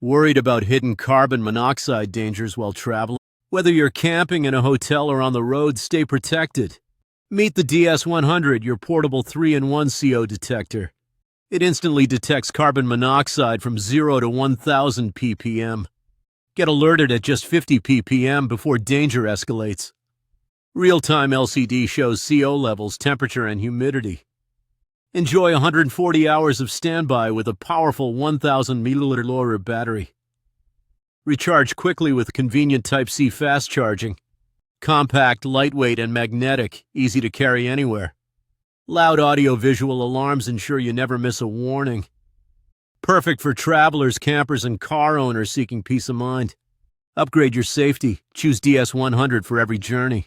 Worried about hidden carbon monoxide dangers while traveling? Whether you're camping in a hotel or on the road, stay protected. Meet the DS100, your portable 3-in-1 CO detector. It instantly detects carbon monoxide from 0 to 1,000 ppm. Get alerted at just 50 ppm before danger escalates. Real-time LCD shows CO levels, temperature, and humidity. Enjoy 140 hours of standby with a powerful 1,000 mAh battery. Recharge quickly with convenient Type-C fast charging. Compact, lightweight, and magnetic, easy to carry anywhere. Loud audio-visual alarms ensure you never miss a warning. Perfect for travelers, campers, and car owners seeking peace of mind. Upgrade your safety. Choose DS100 for every journey.